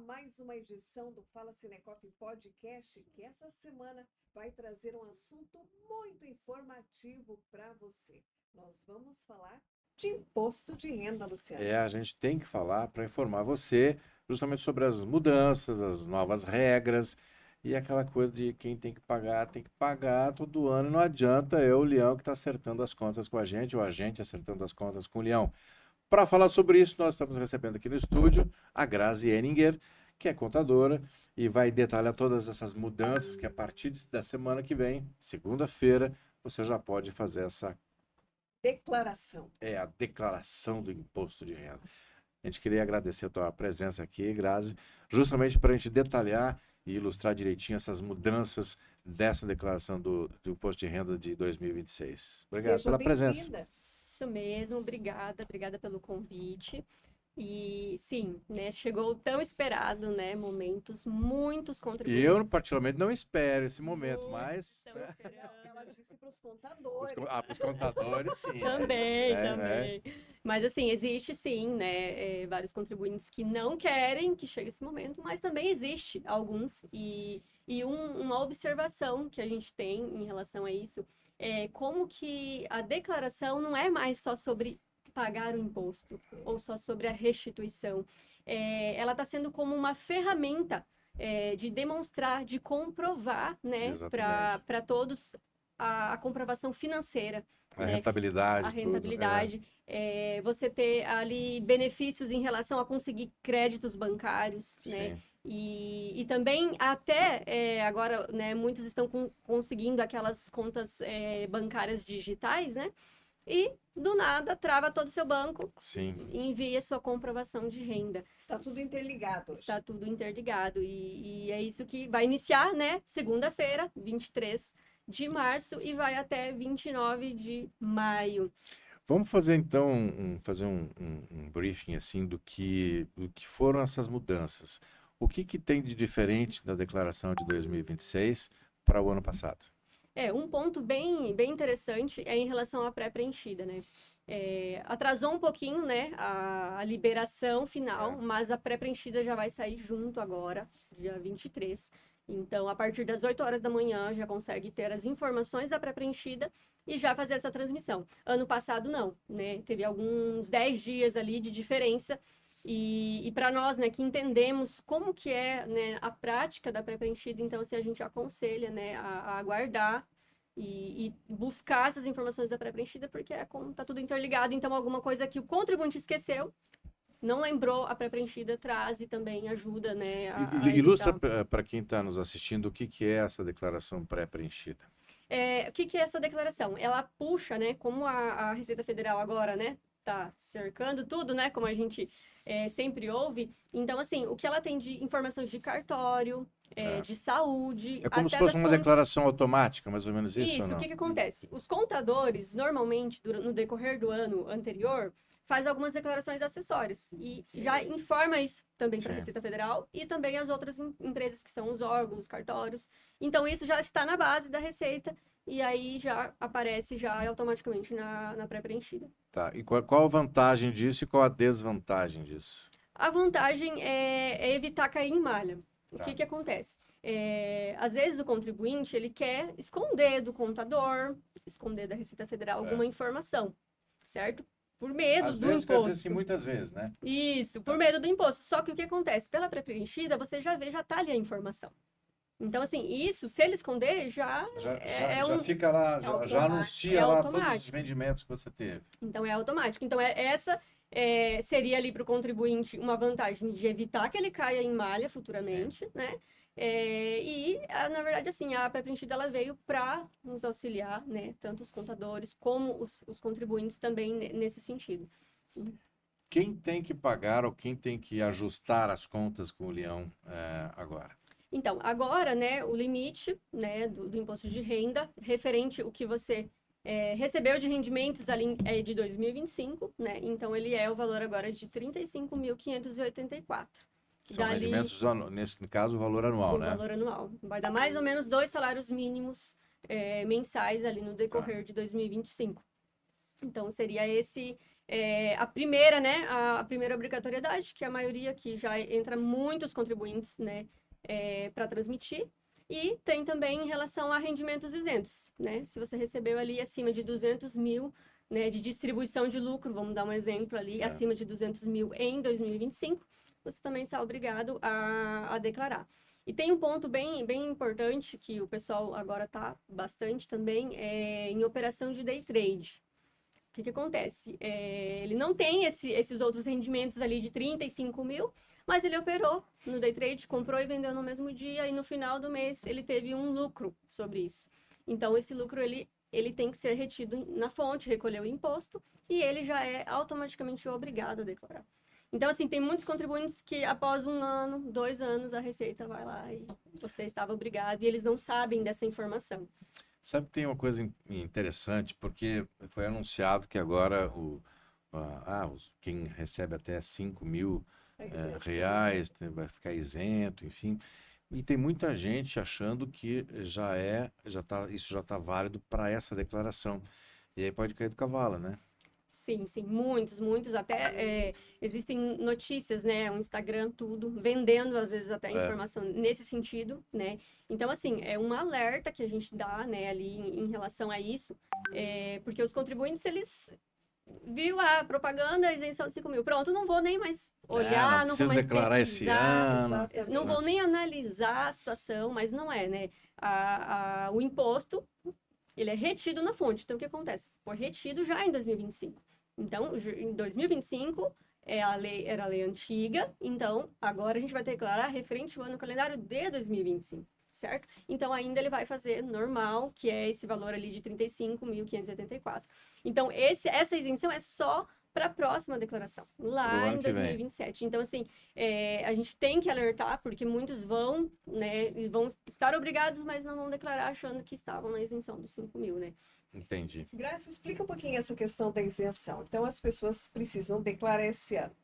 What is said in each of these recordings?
mais uma edição do Fala Cinecoff Podcast, que essa semana vai trazer um assunto muito informativo para você. Nós vamos falar de imposto de renda, Luciano. A gente tem que falar para informar você justamente sobre as mudanças, as novas regras e aquela coisa de quem tem que pagar todo ano. Não adianta o Leão que está acertando as contas com a gente ou a gente acertando as contas com o Leão. Para falar sobre isso, nós estamos recebendo aqui no estúdio a Grazi Henninger, que é contadora e vai detalhar todas essas mudanças que a partir da semana que vem, segunda-feira, você já pode fazer essa declaração. É a declaração do imposto de renda. A gente queria agradecer a tua presença aqui, Grazi, justamente para a gente detalhar e ilustrar direitinho essas mudanças dessa declaração do imposto de renda de 2026. Obrigado pela presença. Isso mesmo, obrigada pelo convite. E sim, né, chegou o tão esperado, né, muitos contribuintes. Eu, particularmente, não espero esse momento, mas... Ela disse para os contadores. Para os contadores, sim. Também. Mas assim, existe sim, né, vários contribuintes que não querem que chegue esse momento, mas também existe alguns. E uma observação que a gente tem em relação a isso é como que a declaração não é mais só sobre pagar o imposto ou só sobre a restituição. Ela está sendo como uma ferramenta de demonstrar, de comprovar, né, para todos a comprovação financeira. A rentabilidade. A rentabilidade. Você ter ali benefícios em relação a conseguir créditos bancários, né? E também até agora, né, muitos estão conseguindo aquelas contas bancárias digitais, né? E, do nada, trava todo o seu banco e envia sua comprovação de renda. Está tudo interligado. Está tudo interligado. E é isso que vai iniciar, né? Segunda-feira, 23 de março, e vai até 29 de maio. Vamos fazer, então, um briefing, assim, do que foram essas mudanças. O que tem de diferente da declaração de 2026 para o ano passado? Um ponto bem interessante é em relação à pré-preenchida, né? Atrasou um pouquinho, né, a liberação final, mas a pré-preenchida já vai sair junto agora, dia 23. Então, a partir das 8 horas da manhã, já consegue ter as informações da pré-preenchida e já fazer essa transmissão. Ano passado, não, né? Teve alguns 10 dias ali de diferença. E para nós, né, que entendemos como que é, né, a prática da pré-preenchida, então, assim, a gente aconselha, né, a aguardar e buscar essas informações da pré-preenchida, porque como tá tudo interligado, então alguma coisa que o contribuinte esqueceu, não lembrou, a pré-preenchida traz e também ajuda, né, Ilustra para quem está nos assistindo o que é essa declaração pré-preenchida. O que é essa declaração? Ela puxa, né, como a Receita Federal agora, né, tá cercando tudo, né, como a gente sempre ouve. Então, assim, o que ela tem de informações de cartório, de saúde... É como se fosse uma declaração automática, mais ou menos isso? Isso, o que acontece? Os contadores, normalmente, no decorrer do ano anterior, faz algumas declarações acessórias e já informa isso também para a Receita Federal e também as outras empresas que são os órgãos, os cartórios. Então, isso já está na base da Receita e aí já aparece já automaticamente na pré-preenchida. Tá, e qual a vantagem disso e qual a desvantagem disso? A vantagem é evitar cair em malha. O que acontece? Às vezes o contribuinte ele quer esconder do contador, esconder da Receita Federal alguma informação, certo? Por medo do imposto. Quer dizer assim, muitas vezes, né? Isso, por medo do imposto. Só que o que acontece? Pela pré-preenchida, você já vê, já tá ali a informação. Então, assim, isso, se ele esconder, já fica lá, já anuncia lá todos os rendimentos que você teve. Então, é automático. Então, essa seria ali para o contribuinte uma vantagem de evitar que ele caia em malha futuramente, né? Na verdade, assim, a pré-preenchida ela veio para nos auxiliar, né? Tanto os contadores como os contribuintes também nesse sentido. Quem tem que pagar ou quem tem que ajustar as contas com o Leão agora? Então, agora, né, o limite, né, do imposto de renda, referente ao que você recebeu de rendimentos ali de 2025, né? Então, ele o valor agora de R$ 35.584. São rendimentos, nesse caso, o valor anual, né? O valor anual. Vai dar mais ou menos 2 salários mínimos mensais ali no decorrer de 2025. Então, seria esse a primeira, né, a primeira obrigatoriedade, que a maioria que já entra muitos contribuintes, né, para transmitir. E tem também em relação a rendimentos isentos, né? Se você recebeu ali acima de 200 mil, né, de distribuição de lucro, vamos dar um exemplo ali, acima de 200 mil em 2025, você também está obrigado a declarar. E tem um ponto bem importante que o pessoal agora está bastante também, em operação de day trade. O que acontece? Ele não tem esses outros rendimentos ali de 35 mil, mas ele operou no day trade, comprou e vendeu no mesmo dia, e no final do mês ele teve um lucro sobre isso. Então, esse lucro, ele tem que ser retido na fonte, recolher o imposto, e ele já é automaticamente obrigado a declarar. Então, assim, tem muitos contribuintes que após 1 ano, 2 anos, a Receita vai lá e você estava obrigado, e eles não sabem dessa informação. Sabe que tem uma coisa interessante, porque foi anunciado que agora quem recebe até 5 mil reais vai ficar isento, enfim. E tem muita gente achando que isso já está válido para essa declaração. E aí pode cair do cavalo, né? Sim, muitos, até existem notícias, né, o Instagram, tudo, vendendo às vezes até informação nesse sentido, né, então assim, é um alerta que a gente dá, né, ali em relação a isso, porque os contribuintes, eles viu a propaganda, a isenção de 5 mil, pronto, não vou nem mais olhar, não vou mais declarar esse pesquisar, ano. não vou nem analisar a situação, mas não é, né, o imposto, ele é retido na fonte. Então, o que acontece? Foi retido já em 2025. Então, em 2025, era a lei antiga. Então, agora a gente vai declarar referente ao ano calendário de 2025, certo? Então, ainda ele vai fazer normal, que é esse valor ali de 35.584. Então, essa isenção é só para a próxima declaração, lá em 2027. Então, assim, a gente tem que alertar, porque muitos vão estar obrigados, mas não vão declarar achando que estavam na isenção dos 5 mil, né? Entendi. Graça, explica um pouquinho essa questão da isenção. Então, as pessoas precisam declarar esse ano.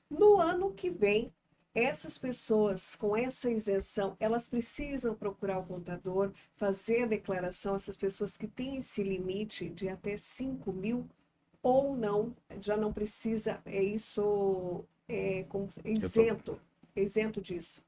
No ano que vem, essas pessoas com essa isenção, elas precisam procurar o contador, fazer a declaração, essas pessoas que têm esse limite de até 5 mil, ou não, já não precisa, isento disso.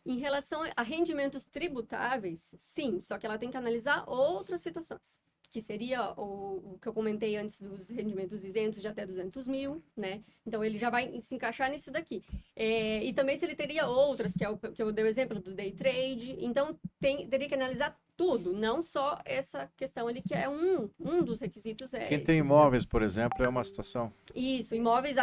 Em relação a rendimentos tributáveis, sim, só que ela tem que analisar outras situações, que seria o que eu comentei antes dos rendimentos isentos de até 200 mil, né? Então, ele já vai se encaixar nisso daqui. E também se ele teria outras, que eu dei o exemplo do day trade. Então, teria que analisar tudo, não só essa questão ali, que é um dos requisitos. Quem tem imóveis, por exemplo, é uma situação. Isso, imóveis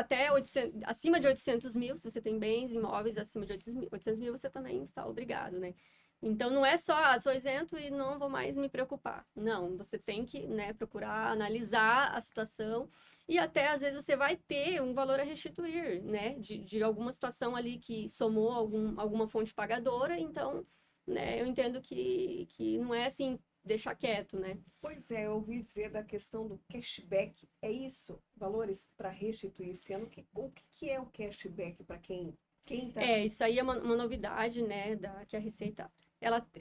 acima de 800 mil, se você tem bens imóveis acima de 800 mil, você também está obrigado, né? Então, não é só, sou isento e não vou mais me preocupar. Não, você tem que, né, procurar analisar a situação e até, às vezes, você vai ter um valor a restituir, né, de alguma situação ali que somou alguma fonte pagadora. Então, né, eu entendo que não é assim, deixar quieto, né? Pois é, eu ouvi dizer da questão do cashback. É isso? Valores para restituir esse ano? O que é o cashback para quem tá... Isso aí é uma novidade, né, que a Receita...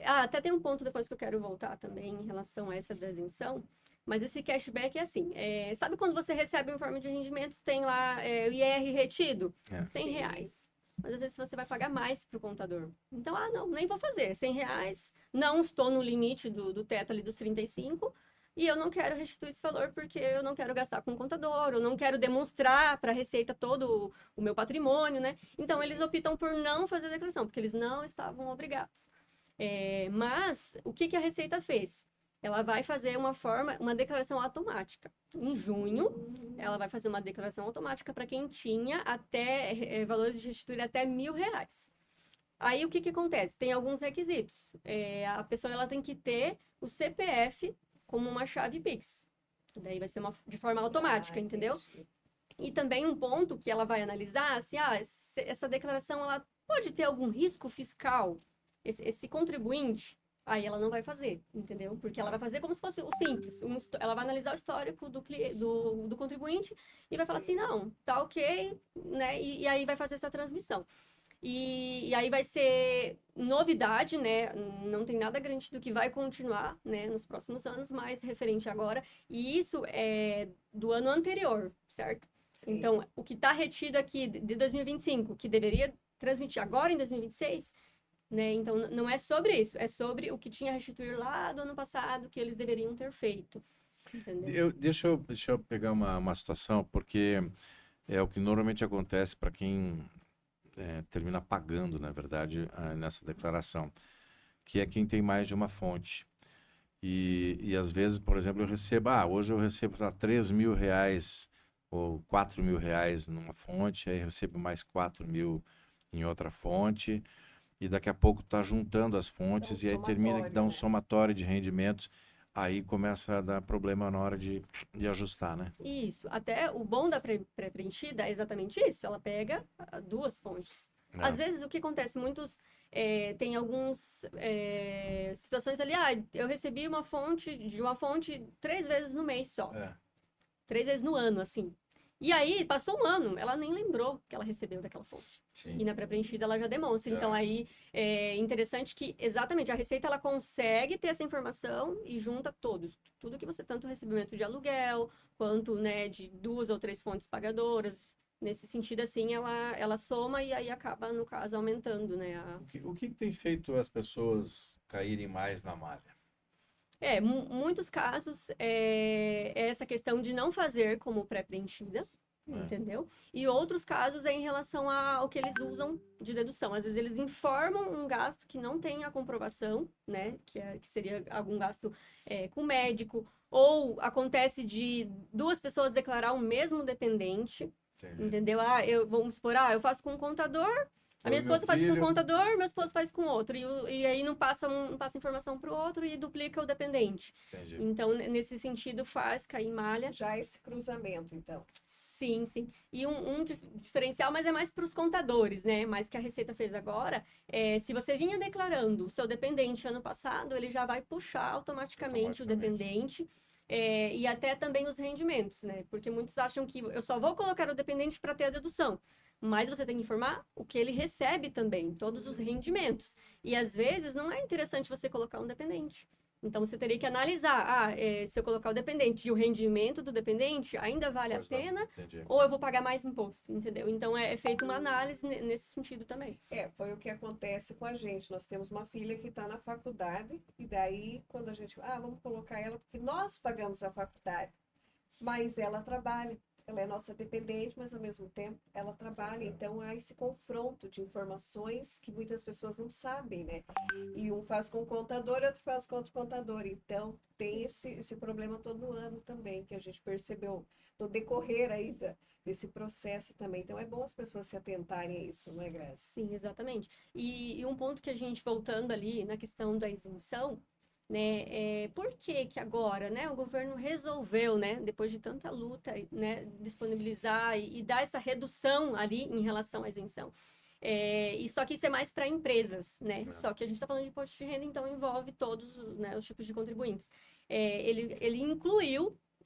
até tem um ponto depois que eu quero voltar também em relação a essa da isenção, mas esse cashback é assim, sabe quando você recebe um informe de rendimentos, tem lá o IR retido? R$100. Mas às vezes você vai pagar mais para o contador. Então, não, nem vou fazer. R$100, não estou no limite do teto ali dos 35, e eu não quero restituir esse valor porque eu não quero gastar com o contador, eu não quero demonstrar para a Receita todo o meu patrimônio, né? Então, eles optam por não fazer a declaração, porque eles não estavam obrigados. Mas, o que a Receita fez? Ela vai fazer uma declaração automática. Em junho, ela vai fazer uma declaração automática para quem tinha até valores de restituir até R$1.000. Aí, o que acontece? Tem alguns requisitos. A pessoa ela tem que ter o CPF como uma chave Pix. Daí vai ser de forma automática, entendeu? E também um ponto que ela vai analisar, se essa declaração ela pode ter algum risco fiscal, esse contribuinte, aí ela não vai fazer, entendeu? Porque ela vai fazer como se fosse o simples. Ela vai analisar o histórico do contribuinte e vai falar assim, não, tá ok, né? E aí vai fazer essa transmissão. E aí vai ser novidade, né? Não tem nada garantido que vai continuar, né, nos próximos anos, mas referente agora. E isso é do ano anterior, certo? Sim. Então, o que está retido aqui de 2025, que deveria transmitir agora em 2026, né? Então, não é sobre isso, é sobre o que tinha a restituir lá do ano passado, que eles deveriam ter feito, entendeu? Deixa eu pegar uma situação, porque é o que normalmente acontece para quem termina pagando, na verdade, nessa declaração, que é quem tem mais de uma fonte. E às vezes, por exemplo, hoje eu recebo R$ 3.000 ou R$ 4.000 numa fonte, aí recebo mais 4.000 em outra fonte, e daqui a pouco está juntando as fontes, e aí termina que dá um somatório de rendimentos, aí começa a dar problema na hora de ajustar, né? Isso, até o bom da pré-preenchida é exatamente isso, ela pega duas fontes. Às vezes, o que acontece, tem algumas situações ali, eu recebi de uma fonte 3 vezes no mês só. 3 vezes no ano, assim. E aí, passou um ano, ela nem lembrou que ela recebeu daquela fonte. Sim. E na pré-preenchida ela já demonstra. Então, aí, é interessante que, exatamente, a Receita, ela consegue ter essa informação e junta todos. Tudo que você, tanto recebimento de aluguel, quanto, né, de 2 ou 3 fontes pagadoras. Nesse sentido, assim, ela soma e aí acaba, no caso, aumentando, né? O que tem feito as pessoas caírem mais na malha? Muitos casos é essa questão de não fazer como pré-preenchida, entendeu? E outros casos é em relação ao que eles usam de dedução. Às vezes eles informam um gasto que não tem a comprovação, né? Que seria algum gasto com médico, ou acontece de 2 pessoas declarar o mesmo dependente, entendeu? Vamos supor, eu faço com um contador. A minha esposa faz com o contador, meu esposo faz com outro. E aí não passa informação para o outro e duplica o dependente. Entendi. Então, nesse sentido, faz cair malha. Já esse cruzamento, então. Sim, sim. E um diferencial, mas é mais para os contadores, né? Mas que a Receita fez agora, se você vinha declarando o seu dependente ano passado, ele já vai puxar automaticamente o dependente. E até também os rendimentos, né? Porque muitos acham que eu só vou colocar o dependente para ter a dedução. Mas você tem que informar o que ele recebe também, todos os rendimentos. E às vezes não é interessante você colocar um dependente. Então você teria que analisar, se eu colocar o dependente e o rendimento do dependente ainda vale a pena, ou eu vou pagar mais imposto, entendeu? Então é feita uma análise nesse sentido também. Foi o que acontece com a gente. Nós temos uma filha que está na faculdade, e daí quando a gente, vamos colocar ela, porque nós pagamos a faculdade, mas ela trabalha. Ela é nossa dependente, mas ao mesmo tempo ela trabalha. Então há esse confronto de informações que muitas pessoas não sabem, né? E um faz com o contador, outro faz com outro contador. Então tem esse problema todo ano também, que a gente percebeu no decorrer aí desse processo também. Então é bom as pessoas se atentarem a isso, não é, Graça? Sim, exatamente. E um ponto que a gente, voltando ali na questão da isenção, né, por que agora, né, o governo resolveu, né, depois de tanta luta, né, disponibilizar e dar essa redução ali em relação à isenção. E só que isso é mais para empresas, né? Só que a gente está falando de imposto de renda, então envolve todos, né, os tipos de contribuintes.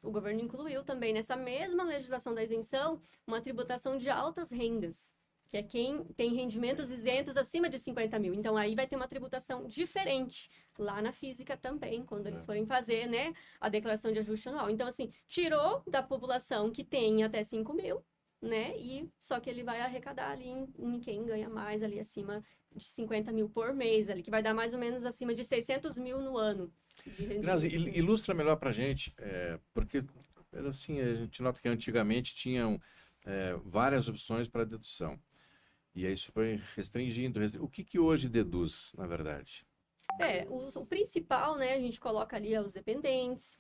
O governo incluiu também nessa mesma legislação da isenção uma tributação de altas rendas, que é quem tem rendimentos isentos acima de 50 mil. Então, aí vai ter uma tributação diferente lá na física também, quando eles forem fazer, né, a declaração de ajuste anual. Então, assim, tirou da população que tem até 5 mil, né, e só que ele vai arrecadar ali em quem ganha mais ali acima de 50 mil por mês, ali, que vai dar mais ou menos acima de 600 mil no ano. Grazi, ilustra melhor pra gente, porque assim, a gente nota que antigamente tinham várias opções para dedução. E aí isso foi restringindo. O que hoje deduz, na verdade? O principal, né, a gente coloca ali os dependentes,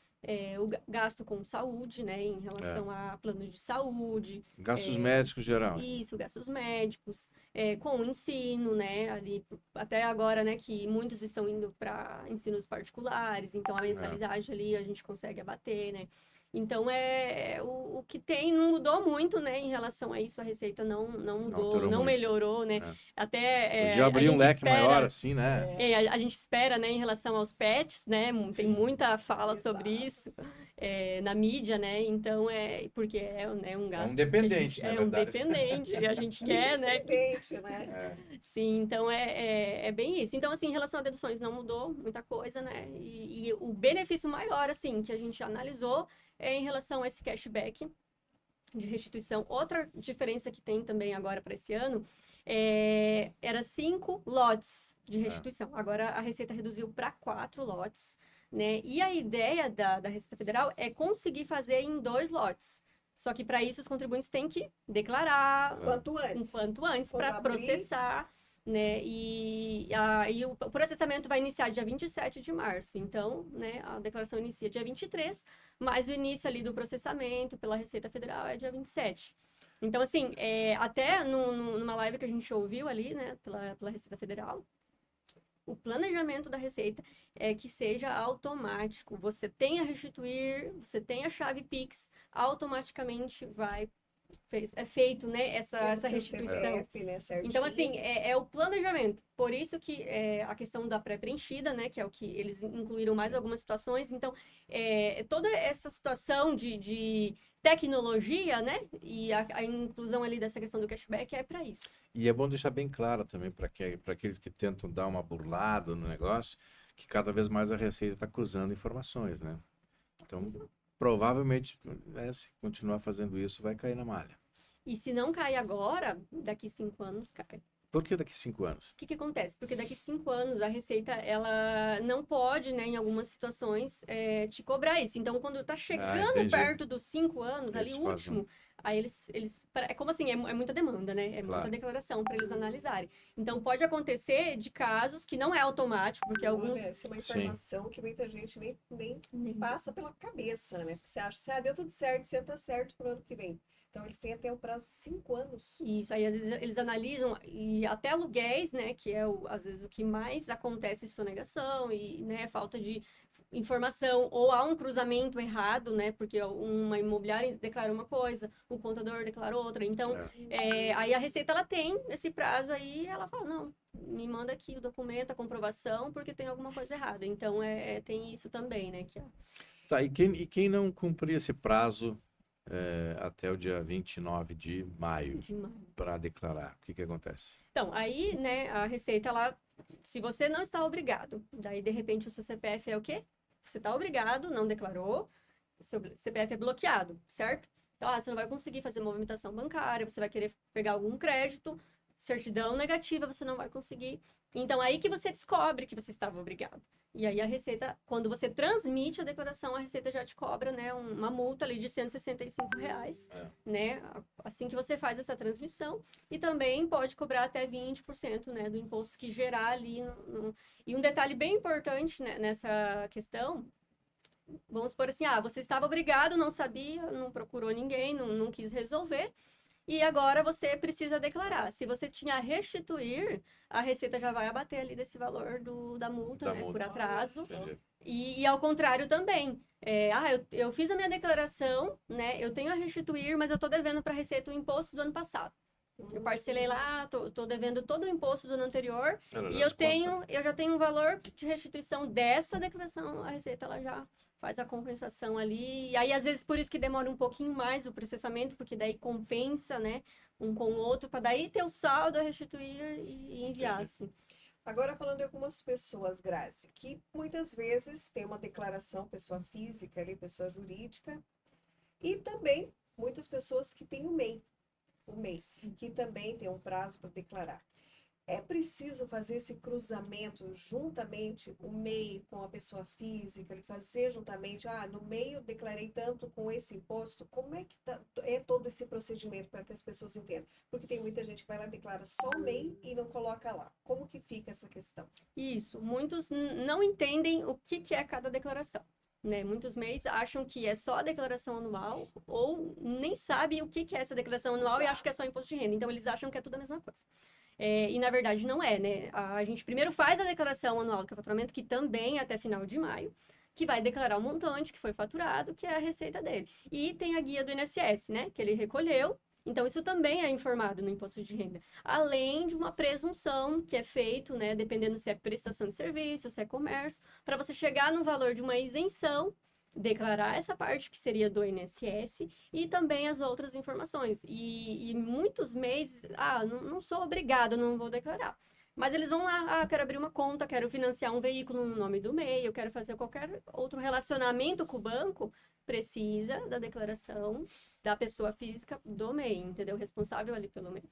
o gasto com saúde, né, em relação a planos de saúde. Gastos médicos geral. Isso, gastos médicos, com o ensino, né, ali, até agora, né, que muitos estão indo para ensinos particulares, então a mensalidade ali a gente consegue abater, né. Então, o que tem não mudou muito, né, em relação a isso, a Receita não mudou, não melhorou, né, até... Podia abrir um leque maior, assim, né? A gente espera, né, em relação aos pets, né, tem muita fala sobre isso na mídia, né, então porque né, um gasto... É um dependente, na verdade. Um dependente, e a gente quer, né? Dependente, né? Sim, então é bem isso. Então, assim, em relação a deduções não mudou muita coisa, né, e o benefício maior, assim, que a gente analisou é em relação a esse cashback, de restituição. Outra diferença que tem também agora para esse ano era 5 lotes de restituição. Agora a Receita reduziu para 4 lotes, né? E a ideia da Receita Federal é conseguir fazer em 2 lotes. Só que para isso os contribuintes têm que declarar Quanto antes. quanto antes Quando para abrir. processar, né? E aí o processamento vai iniciar dia 27 de março. Então, né, a declaração inicia dia 23, mas o início ali do processamento pela Receita Federal é dia 27. Então, assim, até numa live que a gente ouviu ali, né, pela Receita Federal, o planejamento da Receita é que seja automático. Você tem a restituir, você tem a chave Pix, automaticamente é feito, né, essa Seu restituição. CPF, né, certinho. Então, assim, é o planejamento. Por isso que a questão da pré-preenchida, né, que é o que eles incluíram mais algumas situações. Então, toda essa situação de tecnologia, né, e a inclusão ali dessa questão do cashback é para isso. E é bom deixar bem claro também para aqueles que tentam dar uma burlada no negócio, que cada vez mais a Receita está cruzando informações, né? Então, provavelmente, se continuar fazendo isso, vai cair na malha. E se não cai agora, daqui 5 anos cai. Por que daqui 5 anos? O que acontece? Porque daqui 5 anos a Receita, ela não pode, né, em algumas situações, te cobrar isso. Então, quando está chegando entendi. perto dos 5 anos, ali Eles o último, aí eles... É como assim, é muita demanda, né? É Claro. muita declaração para eles analisarem. Então, pode acontecer de casos que não é automático, porque alguns... Olha, essa é uma informação que muita gente nem Nem- passa pela cabeça, né? Porque você acha assim, deu tudo certo, você tá certo pro ano que vem. Então, eles têm até o prazo de 5 anos. Isso, aí às vezes eles analisam, e até aluguéis, né, que é às vezes o que mais acontece em sonegação e, né, falta de informação, ou há um cruzamento errado, né, porque uma imobiliária declara uma coisa, o contador declara outra, então, aí a Receita, ela tem esse prazo aí, ela fala, não, me manda aqui o documento, a comprovação, porque tem alguma coisa errada, então tem isso também, né, que Tá, e quem não cumprir esse prazo até o dia 29 de maio para declarar, o que acontece? Então, aí, né, a Receita, ela, se você não está obrigado, daí, de repente, o seu CPF é o quê? Você está obrigado, não declarou, seu CPF é bloqueado, certo? Então, você não vai conseguir fazer movimentação bancária, você vai querer pegar algum crédito, certidão negativa, você não vai conseguir. Então, aí que você descobre que você estava obrigado. E aí a Receita, quando você transmite a declaração, a Receita já te cobra, né, uma multa ali de R$165, né, assim que você faz essa transmissão. E também pode cobrar até 20%, né, do imposto que gerar ali. E um detalhe bem importante, né, nessa questão, vamos supor assim, você estava obrigado, não sabia, não procurou ninguém, não quis resolver. E agora você precisa declarar. Se você tinha a restituir, a Receita já vai abater ali desse valor da multa, né, por atraso. Entendi. E ao contrário também. Eu fiz a minha declaração, né, eu tenho a restituir, mas eu tô devendo para a Receita o imposto do ano passado. Eu parcelei lá, tô devendo todo o imposto do ano anterior, e eu já tenho um valor de restituição dessa declaração, a Receita ela já faz a compensação ali, e aí às vezes por isso que demora um pouquinho mais o processamento, porque daí compensa, né, um com o outro, para daí ter o saldo, a restituir e enviar, assim. Agora, falando de algumas pessoas, Grazi, que muitas vezes tem uma declaração, pessoa física ali, pessoa jurídica, e também muitas pessoas que têm o MEI, que também tem um prazo para declarar. É preciso fazer esse cruzamento juntamente, o MEI com a pessoa física, fazer juntamente, no MEI eu declarei tanto com esse imposto, como é que é todo esse procedimento para que as pessoas entendam? Porque tem muita gente que vai lá e declara só o MEI e não coloca lá. Como que fica essa questão? Isso, muitos não entendem o que é cada declaração. Né? Muitos MEIs acham que é só a declaração anual ou nem sabem o que é essa declaração anual e acham que é só imposto de renda. Então, eles acham que é tudo a mesma coisa. E, na verdade, não é, né? A gente primeiro faz a declaração anual do faturamento, que também é até final de maio, que vai declarar o montante que foi faturado, que é a receita dele. E tem a guia do INSS, né? Que ele recolheu. Então, isso também é informado no imposto de renda. Além de uma presunção que é feito, né, dependendo se é prestação de serviço, se é comércio, para você chegar no valor de uma isenção, declarar essa parte que seria do INSS e também as outras informações. E muitos meses, não sou obrigado, não vou declarar. Mas eles vão lá, quero abrir uma conta, quero financiar um veículo no nome do MEI, eu quero fazer qualquer outro relacionamento com o banco, precisa da declaração da pessoa física do MEI, entendeu? Responsável ali pelo MEI.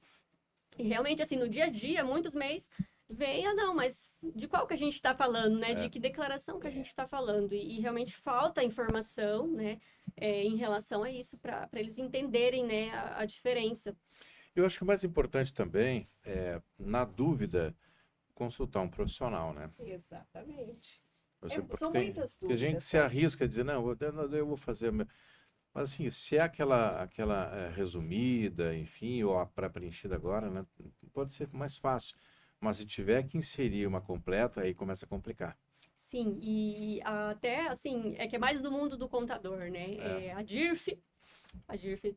E realmente, assim, no dia a dia, muitos MEIs vem, não, mas de qual que a gente está falando, né? De que declaração que a gente está falando? E realmente falta informação, né? Em relação a isso, para eles entenderem, né? A diferença. Eu acho que o mais importante também é, na dúvida, consultar um profissional, né? Exatamente. Porque São tem, muitas porque a gente dúvidas, se tá? arrisca a dizer, não, eu vou fazer. Mas assim, se é aquela resumida, enfim, ou a pré-preenchida agora, né? Pode ser mais fácil. Mas se tiver que inserir uma completa, aí começa a complicar. Sim, e até, assim, é que é mais do mundo do contador, né? A DIRF,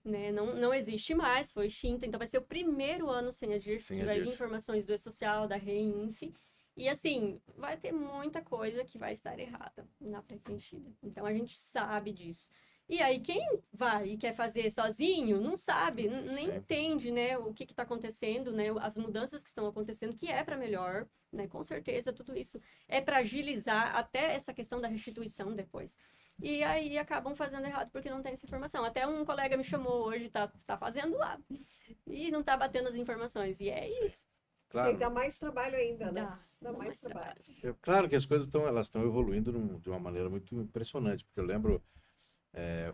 né, não existe mais, foi extinta, então vai ser o primeiro ano sem a DIRF, Sem que a vai vir DIRF. informações do E-Social, da REINF, e assim, vai ter muita coisa que vai estar errada na pré-preenchida. Então a gente sabe disso. E aí, quem vai e quer fazer sozinho, não sabe, nem Sim. entende, né, o que está acontecendo, né, as mudanças que estão acontecendo, que é para melhor, né, com certeza, tudo isso é para agilizar até essa questão da restituição depois. E aí acabam fazendo errado porque não tem essa informação. Até um colega me chamou hoje, tá fazendo lá, e não tá batendo as informações, e é Sim. isso. Claro. Dá mais trabalho ainda, né? Dá Dá mais mais trabalho. Claro que as coisas elas estão evoluindo de uma maneira muito impressionante, porque eu lembro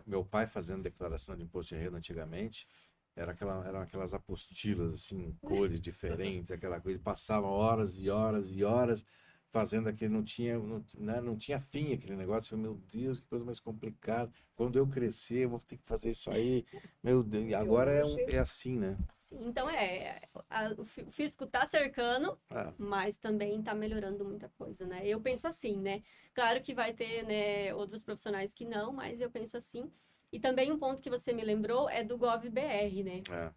meu pai fazendo declaração de imposto de renda antigamente, eram aquelas apostilas assim, cores diferentes, aquela coisa, e passavam horas e horas e horas fazendo aquele, não tinha fim aquele negócio. Eu, meu Deus, que coisa mais complicada. Quando eu crescer, eu vou ter que fazer isso aí. Meu Deus, e agora hoje- é assim, né? Sim, então o fisco tá cercando, Ah, mas também tá melhorando muita coisa, né? Eu penso assim, né? Claro que vai ter, né, outros profissionais que não, mas eu penso assim. E também um ponto que você me lembrou é do GovBR, né? é,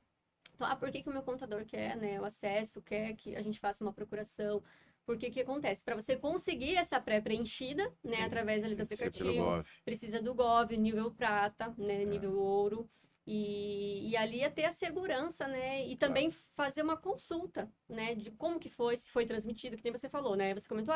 Então, por que que o meu contador quer, né, o acesso, quer que a gente faça uma procuração? Porque que acontece? Para você conseguir essa pré-preenchida, né, através ali do tem que ser pelo aplicativo, Gov. precisa do Gov, nível prata, né, É, nível ouro. E ali é ter a segurança, né? E claro. também fazer uma consulta, né? De como que foi, se foi transmitido, que nem você falou, né? Você comentou,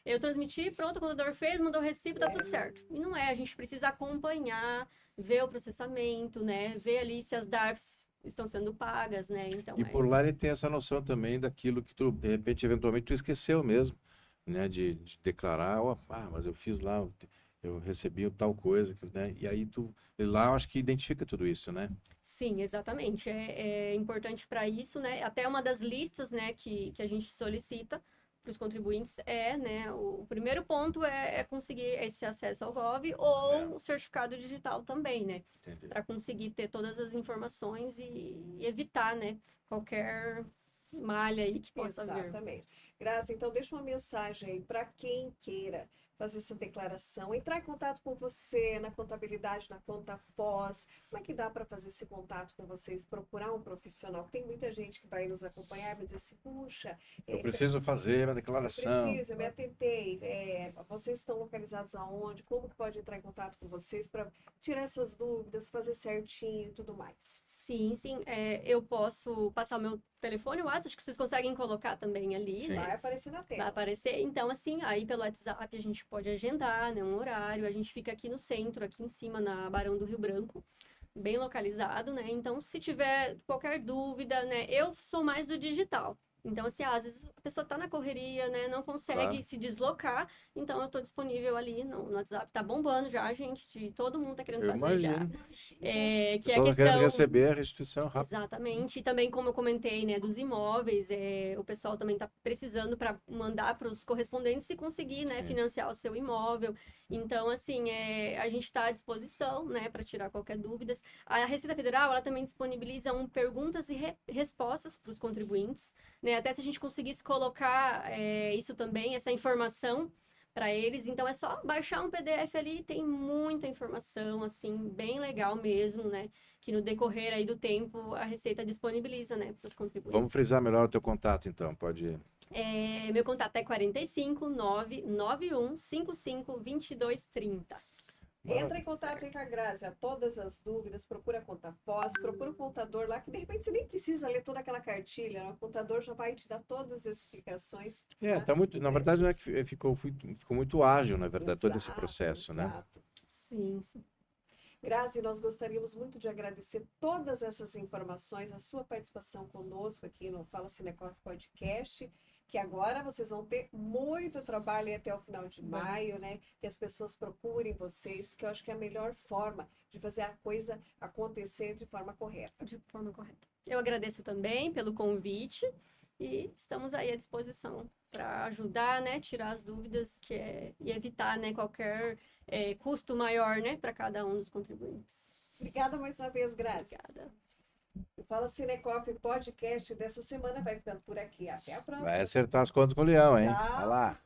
eu transmiti, pronto, o contador fez, mandou o recibo, tá tudo certo. E não é, a gente precisa acompanhar, ver o processamento, né? Ver ali se as DARFs estão sendo pagas, né? Então, E por lá ele tem essa noção também daquilo que tu, de repente, eventualmente, tu esqueceu mesmo, né? De declarar, mas eu fiz lá, eu recebi tal coisa, né? E aí lá eu acho que identifica tudo isso, né? sim, exatamente. É importante para isso, né? Até uma das listas, né, que a gente solicita para os contribuintes né, o primeiro ponto é conseguir esse acesso ao Gov ou o certificado digital também, né? Entendi. Para conseguir ter todas as informações e evitar, né, qualquer malha aí que possa vir. Exatamente. Graça, então deixa uma mensagem aí para quem queira fazer essa declaração, entrar em contato com você na contabilidade, na conta Foz. Como é que dá para fazer esse contato com vocês? Procurar um profissional. Tem muita gente que vai nos acompanhar e vai dizer assim, puxa, Eu preciso fazer a eu declaração. preciso, eu me atentei. Vocês estão localizados aonde? Como que pode entrar em contato com vocês para tirar essas dúvidas, fazer certinho e tudo mais? Sim, sim. Eu posso passar o meu telefone, o WhatsApp, acho que vocês conseguem colocar também ali, Sim. né? Vai aparecer na Vai tela. aparecer. Então, assim, aí pelo WhatsApp a gente pode agendar, né, um horário. A gente fica aqui no centro, aqui em cima, na Barão do Rio Branco, bem localizado, né? Então, se tiver qualquer dúvida, né? Eu sou mais do digital. Então, assim, às vezes a pessoa tá na correria, né? Não consegue Claro. se deslocar. Então, eu tô disponível ali no WhatsApp. Tá bombando já, gente. Todo mundo tá querendo Eu fazer já. imagino. Que é a O pessoal está querendo questão... receber a restituição rápido. Exatamente. E também, como eu comentei, né, dos imóveis, o pessoal também está precisando para mandar para os correspondentes e conseguir, né, Sim. financiar o seu imóvel. Então, assim, a gente está à disposição, né, para tirar qualquer dúvida. A Receita Federal, ela também disponibiliza perguntas e respostas para os contribuintes, né, até se a gente conseguisse colocar isso também, essa informação para eles. Então, é só baixar um PDF ali, tem muita informação, assim, bem legal mesmo, né? Que no decorrer aí do tempo a Receita disponibiliza, né, para os contribuintes. Vamos frisar melhor o teu contato, então. Pode. Meu contato é 45 991 55 2230. Entra em contato aí com a Grazi, todas as dúvidas, procura a conta Foz, procura o contador lá, que de repente você nem precisa ler toda aquela cartilha, né? O contador já vai te dar todas as explicações. Tá muito. Na verdade, não é que ficou muito ágil, na verdade, todo esse Exato, processo, né? exato. Sim, sim. Grazi, nós gostaríamos muito de agradecer todas essas informações, a sua participação conosco aqui no Fala Cinecoff Podcast, que agora vocês vão ter muito trabalho aí até o final de maio, né? Que as pessoas procurem vocês, que eu acho que é a melhor forma de fazer a coisa acontecer de forma correta. De forma correta. Eu agradeço também pelo convite e estamos aí à disposição para ajudar, né, tirar as dúvidas e evitar, né, qualquer custo maior, né, para cada um dos contribuintes. Obrigada mais uma vez, Grazi. Obrigada. O Fala Cinecoff Podcast dessa semana vai ficando por aqui. Até a próxima. Vai acertar as contas com o Leão, hein? Tchau. Vai lá.